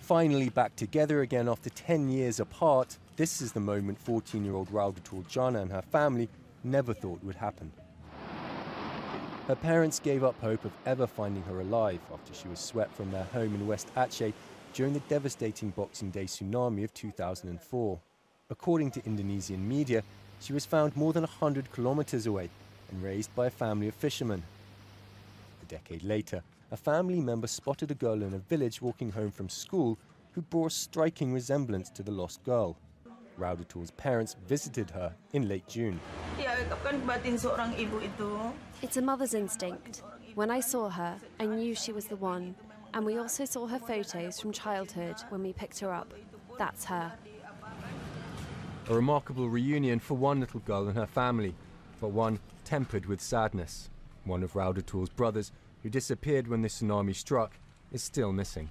Finally back together again after 10 years apart, this is the moment 14-year-old Raudatul Jana and her family never thought would happen. Her parents gave up hope of ever finding her alive after she was swept from their home in West Aceh during the devastating Boxing Day tsunami of 2004. According to Indonesian media, she was found more than 100 kilometers away and raised by a family of fishermen. A decade later, a family member spotted a girl in a village walking home from school who bore a striking resemblance to the lost girl. Raudatul's parents visited her in late June. It's a mother's instinct. When I saw her, I knew she was the one. And we also saw her photos from childhood when we picked her up. That's her. A remarkable reunion for one little girl and her family, but one tempered with sadness. One of Raudatul's brothers, who disappeared when the tsunami struck, is still missing.